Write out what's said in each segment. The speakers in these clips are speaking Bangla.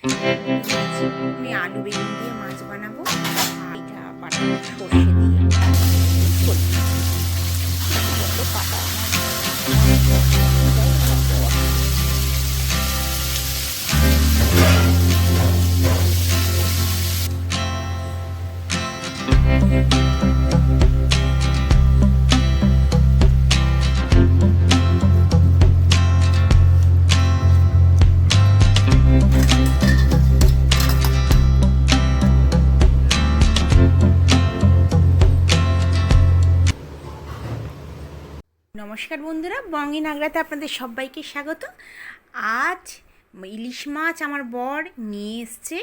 আমি আলু বেগুন দিয়ে মাছ বানাবো, আর এটা বানাবো সর্ষে দিয়ে ঝোল। কত পাতা নমস্কার বন্ধুরা, বঙ্গি নাগরাতে আপনাদের সবাইকে স্বাগত। আজ ইলিশ মাছ আমার বর নিয়ে এসছে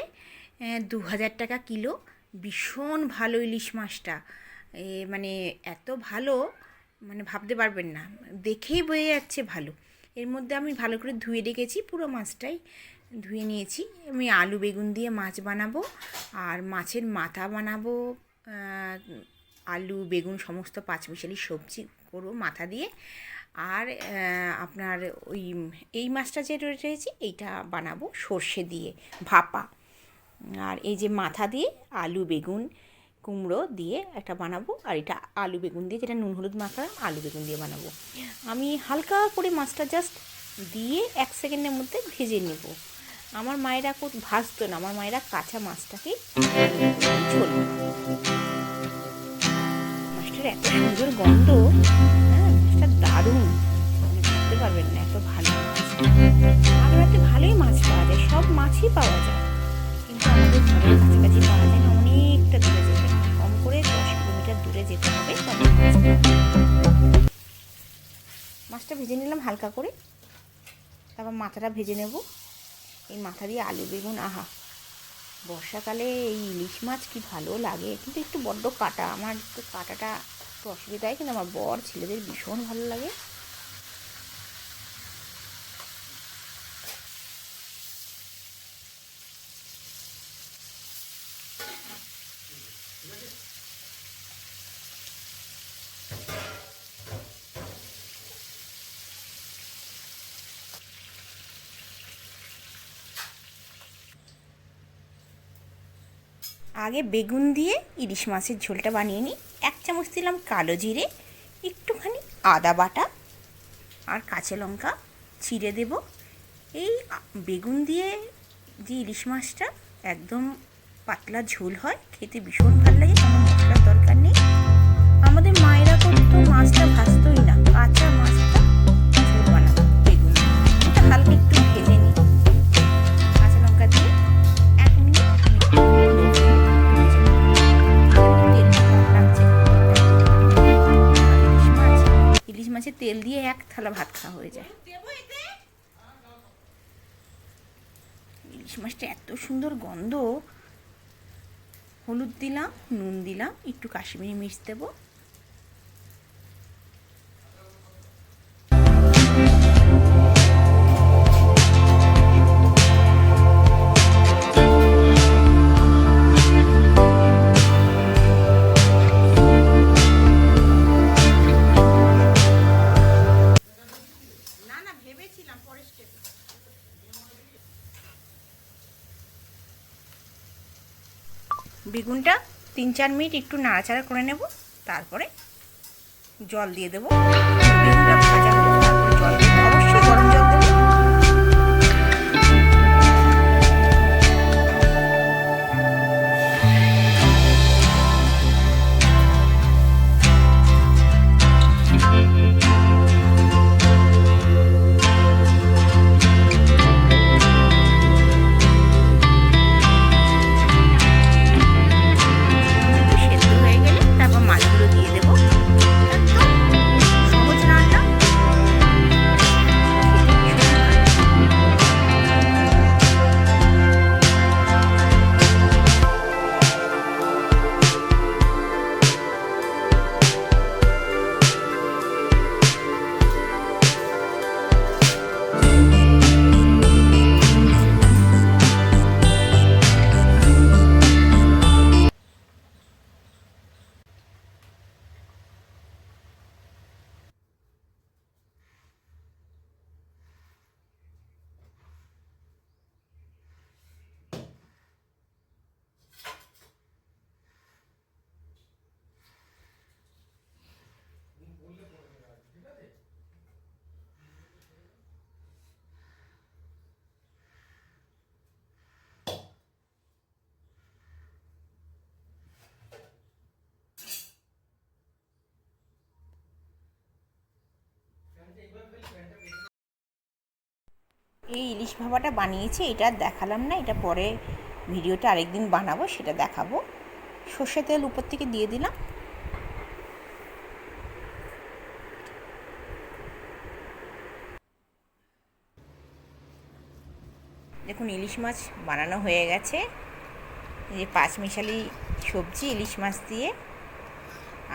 2000 টাকা কিলো। ভীষণ ভালো ইলিশ মাছটা, মানে এত ভালো মানে ভাবতে পারবেন না, দেখেই বোঝা যাচ্ছে ভালো। এর মধ্যে আমি ভালো করে ধুয়ে রেখেছি, পুরো মাছটাই ধুয়ে নিয়েছি। আমি আলু বেগুন দিয়ে মাছ বানাবো, আর মাছের মাথা বানাবো, আলু বেগুন সমস্ত পাঁচমিশালি সবজি করবো মাথা দিয়ে। আর আপনার এই মাছটা যে রয়েছে এইটা বানাবো সর্ষে দিয়ে ভাপা। আর এই যে মাথা দিয়ে আলু বেগুন কুমড়ো দিয়ে একটা বানাবো, আর এটা আলু বেগুন দিয়ে, যেটা নুন হলুদ মাখা আলু বেগুন দিয়ে বানাবো। আমি হালকা করে মাছটা জাস্ট দিয়ে 1 সেকেন্ডের মধ্যে ভেজে নেব। আমার মায়েরা ভাজতো না, আমার মায়েরা কাঁচা মাছটাকে ঝোল। মাছটার এত সুন্দর গন্ধ, হ্যাঁ মাছটা দারুণ, মানে বুঝতে পারবেন না এত ভালো মাছ। আগ্রাতে ভালোই মাছ পাওয়া যায়, সব মাছই পাওয়া যায়, কিন্তু আমাদের ঘরের কাছাকাছি পাওয়া যায় না, অনেকটা দূরে যেতে হয়, কম করে 10 কিলোমিটার দূরে যেতে হবে তবে মাছ পাওয়া যায়। মাছটা ভেজে নিলাম হালকা করে, তারপর মাথাটা ভেজে নেব। এই মাথা দিয়ে আলু বেগুন, আহা, বর্ষাকালে এই ইলিশ মাছ কি ভালো লাগে, কিন্তু একটু বড্ড কাটা, আমার একটু কাটাটা একটু অসুবিধা হয়, কিন্তু আমার বর ছেলেদের ভীষণ ভালো লাগে। আগে বেগুন দিয়ে ইলিশ মাছের ঝোলটা বানিয়ে নিই। 1 চামচ দিলাম কালো জিরে, একটুখানি আদা বাটা, আর কাঁচা লঙ্কা চিড়ে দেব। এই বেগুন দিয়ে যে ইলিশ মাছটা একদম পাতলা ঝোল হয়, খেতে ভীষণ ভালো লাগে, কোনো মশলার দরকার নেই। আমাদের মায়েরা করতো মাছটা ভাজতোই না, কাঁচা মাছটা ঝোল বানাতো বেগুন দিয়ে। এটা হালকা একটু ভেজে নিই কাঁচা লঙ্কা দিয়ে, 1 মিনিট ইলিশ মাছের তেল দিয়ে 1 থালা ভাত খাওয়া হয়ে যায়। ইলিশ মাছটা এত সুন্দর গন্ধ। হলুদ দিলাম, নুন দিলাম, একটু কাশ্মীরি মির্চ দেবো। বেগুনটা 3-4 মিনিট একটু নাড়াচাড়া করে নেব, তারপরে জল দিয়ে দেবো। বেগুনটা ভাজা হলে তারপরে জল দেবো, অবশ্যই গরম জল দেবো। এই ইলিশ ভাপাটা বানিয়েছি, এটা আর দেখালাম না, এটা পরে ভিডিওটা আরেকদিন বানাবো, সেটা দেখাবো। সর্ষে তেল উপর থেকে দিয়ে দিলাম। দেখুন ইলিশ মাছ বানানো হয়ে গেছে। এই যে পাঁচমিশালি সবজি ইলিশ মাছ দিয়ে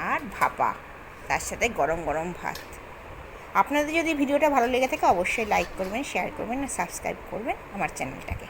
আর ভাপা, তার সাথে গরম গরম ভাত। আপনাদের যদি ভিডিওটা ভালো লেগে থাকে অবশ্যই লাইক করবেন, শেয়ার করবেন আর সাবস্ক্রাইব করবেন আমার চ্যানেলটাকে।